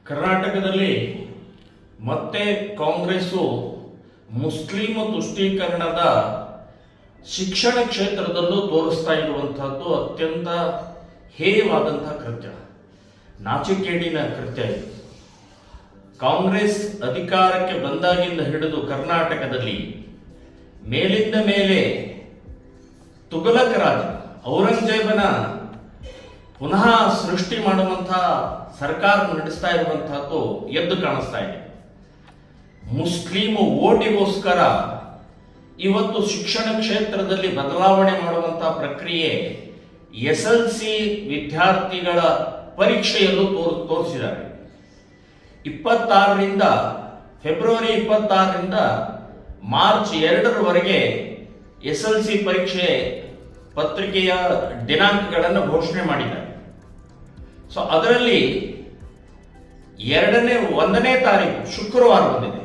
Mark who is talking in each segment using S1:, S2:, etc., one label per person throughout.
S1: ಕರ್ನಾಟಕದಲ್ಲಿ ಮತ್ತೆ ಕಾಂಗ್ರೆಸ್ಸು ಮುಸ್ಲಿಂ ತುಷ್ಟೀಕರಣದ ಶಿಕ್ಷಣ ಕ್ಷೇತ್ರದಲ್ಲೂ ತೋರಿಸ್ತಾ ಇರುವಂತಹದ್ದು ಅತ್ಯಂತ ಹೇಯವಾದಂತಹ ಕೃತ್ಯ, ನಾಚಿಕೇಡಿನ ಕೃತ್ಯ ಇದು. ಕಾಂಗ್ರೆಸ್ ಅಧಿಕಾರಕ್ಕೆ ಬಂದಾಗಿಂದ ಹಿಡಿದು ಕರ್ನಾಟಕದಲ್ಲಿ ಮೇಲಿಂದ ಮೇಲೆ ತುಘಲಕ್ ರಾಜ ಔರಂಗಜೇಬನ ಪುನಃ ಸೃಷ್ಟಿ ಮಾಡುವಂತಹ ಸರ್ಕಾರ ನಡೆಸ್ತಾ ಇರುವಂತಹದ್ದು ಎದ್ದು ಕಾಣಿಸ್ತಾ ಇದೆ. ಮುಸ್ಲಿಂ ಓಟಿಗೋಸ್ಕರ ಇವತ್ತು ಶಿಕ್ಷಣ ಕ್ಷೇತ್ರದಲ್ಲಿ ಬದಲಾವಣೆ ಮಾಡುವಂತಹ ಪ್ರಕ್ರಿಯೆ SLC ವಿದ್ಯಾರ್ಥಿಗಳ ಪರೀಕ್ಷೆಯಲ್ಲೂ ತೋರಿಸಿದ್ದಾರೆ. 26ರಿಂದ ಫೆಬ್ರವರಿ 26ರಿಂದ ಮಾರ್ಚ್ 2ರವರೆಗೆ SLC ಪರೀಕ್ಷೆ ಪತ್ರಿಕೆಯ ದಿನಾಂಕಗಳನ್ನು ಘೋಷಣೆ ಮಾಡಿದ್ದಾರೆ. ಸೊ ಅದರಲ್ಲಿ 1ನೇ ತಾರೀಕು ಶುಕ್ರವಾರ ಬಂದಿದೆ.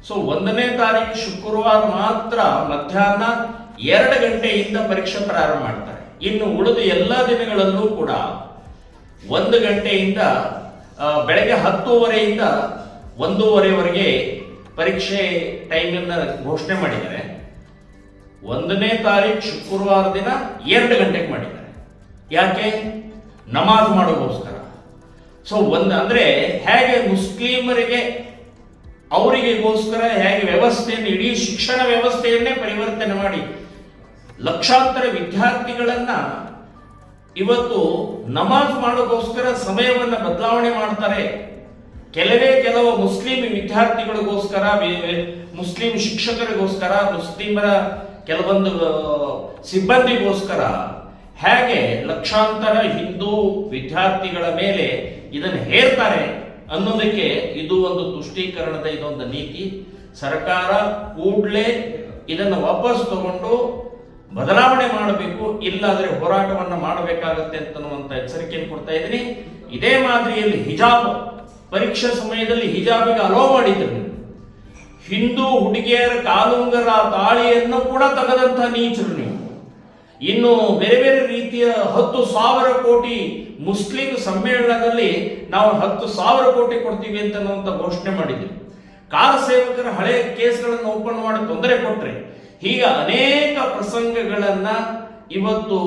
S1: ಸೊ 1ನೇ ತಾರೀಕು ಶುಕ್ರವಾರ ಮಾತ್ರ ಮಧ್ಯಾಹ್ನ 2 ಗಂಟೆಯಿಂದ ಪರೀಕ್ಷೆ ಪ್ರಾರಂಭ ಮಾಡ್ತಾರೆ. ಇನ್ನು ಉಳಿದ ಎಲ್ಲ ದಿನಗಳಲ್ಲೂ ಕೂಡ 1 ಗಂಟೆಯಿಂದ ಬೆಳಗ್ಗೆ 10:30ಯಿಂದ 1:30ವರೆಗೆ ಪರೀಕ್ಷೆ ಟೈಮನ್ನು ಘೋಷಣೆ ಮಾಡಿದ್ದಾರೆ. 1ನೇ ತಾರೀಕು ಶುಕ್ರವಾರ ದಿನ 2 ಗಂಟೆಗೆ ಮಾಡಿದ್ದಾರೆ. ಯಾಕೆ? ನಮಾಜ್ ಮಾಡೋಗೋಸ್ಕರ. ಸೊ ಅಂದ್ರೆ ಹೇಗೆ ಮುಸ್ಲಿಮರಿಗೆ ಅವರಿಗೋಸ್ಕರ ಹೇಗೆ ವ್ಯವಸ್ಥೆಯನ್ನು, ಇಡೀ ಶಿಕ್ಷಣ ವ್ಯವಸ್ಥೆಯನ್ನೇ ಪರಿವರ್ತನೆ ಮಾಡಿ ಲಕ್ಷಾಂತರ ವಿದ್ಯಾರ್ಥಿಗಳನ್ನ ಇವತ್ತು ನಮಾಜ್ ಮಾಡೋಗೋಸ್ಕರ ಸಮಯವನ್ನು ಬದಲಾವಣೆ ಮಾಡ್ತಾರೆ. ಕೆಲವು ಮುಸ್ಲಿಂ ವಿದ್ಯಾರ್ಥಿಗಳಿಗೋಸ್ಕರ, ಮುಸ್ಲಿಂ ಶಿಕ್ಷಕರಿಗೋಸ್ಕರ, ಮುಸ್ಲಿಮರ ಕೆಲವೊಂದು ಸಿಬ್ಬಂದಿಗೋಸ್ಕರ ಹೇಗೆ ಲಕ್ಷಾಂತರ ಹಿಂದೂ ವಿದ್ಯಾರ್ಥಿಗಳ ಮೇಲೆ ಇದನ್ನು ಹೇರ್ತಾರೆ ಅನ್ನೋದಕ್ಕೆ ಇದು ಒಂದು ತುಷ್ಟೀಕರಣದ ಇದೊಂದು ನೀತಿ. ಸರ್ಕಾರ ಕೂಡಲೇ ಇದನ್ನು ವಾಪಸ್ ತಗೊಂಡು ಬದಲಾವಣೆ ಮಾಡಬೇಕು, ಇಲ್ಲಾದ್ರೆ ಹೋರಾಟವನ್ನು ಮಾಡಬೇಕಾಗತ್ತೆ ಅಂತನ್ನುವಂತ ಎಚ್ಚರಿಕೆಯನ್ನು ಕೊಡ್ತಾ ಇದ್ದೀನಿ. ಇದೇ ಮಾದರಿಯಲ್ಲಿ ಹಿಜಾಬ್ ಪರೀಕ್ಷಾ ಸಮಯದಲ್ಲಿ ಹಿಜಾಬಿಗೆ ಅಲೋ ಮಾಡಿದ್ರು. ಹಿಂದೂ ಹುಡುಗಿಯರ ಕಾಲುಂಗರ ತಾಳಿಯನ್ನು ಕೂಡ ತೆಗೆದಂತ ನೀಚರು ನೀವು. ಇನ್ನು ಬೇರೆ ಬೇರೆ ರೀತಿಯ 10,000 ಕೋಟಿ ಮುಸ್ಲಿಂ ಸಮ್ಮೇಳನದಲ್ಲಿ ನಾವು 10,000 ಕೋಟಿ ಕೊಡ್ತೀವಿ ಅಂತ ಘೋಷಣೆ ಮಾಡಿದ್ವಿ. ಕಾಲ ಸೇವಕರ ಹಳೆಯ ಕೇಸ್ಗಳನ್ನು ಓಪನ್ ಮಾಡಿ ತೊಂದರೆ ಕೊಟ್ರೆ, ಹೀಗೆ ಅನೇಕ ಪ್ರಸಂಗಗಳನ್ನ ಇವತ್ತು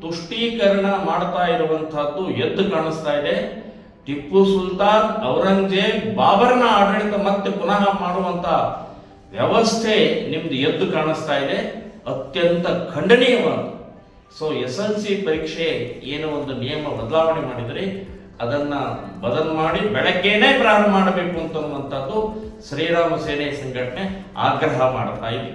S1: ತುಷ್ಟೀಕರಣ ಮಾಡ್ತಾ ಇರುವಂತಹದ್ದು ಎದ್ದು ಕಾಣಿಸ್ತಾ ಇದೆ. ಟಿಪ್ಪು ಸುಲ್ತಾನ್, ಔರಂಗಜೇಬ್, ಬಾಬರ್ನ ಆಡಳಿತ ಮತ್ತೆ ಪುನಃ ಮಾಡುವಂತ ವ್ಯವಸ್ಥೆ ನಿಮ್ದು ಎದ್ದು ಕಾಣಿಸ್ತಾ ಇದೆ. ಅತ್ಯಂತ ಖಂಡನೀಯವಾದ. ಸೊ SLC ಪರೀಕ್ಷೆ ಏನೋ ಒಂದು ನಿಯಮ ಬದಲಾವಣೆ ಮಾಡಿದರೆ ಅದನ್ನ ಬದಲು ಮಾಡಿ ಬೆಳಗ್ಗೆನೇ ಪ್ರಾರಂಭ ಮಾಡಬೇಕು ಅಂತನ್ನುವಂಥದ್ದು ಶ್ರೀರಾಮ ಸೇನೆ ಸಂಘಟನೆ ಆಗ್ರಹ ಮಾಡ್ತಾ ಇದೆ.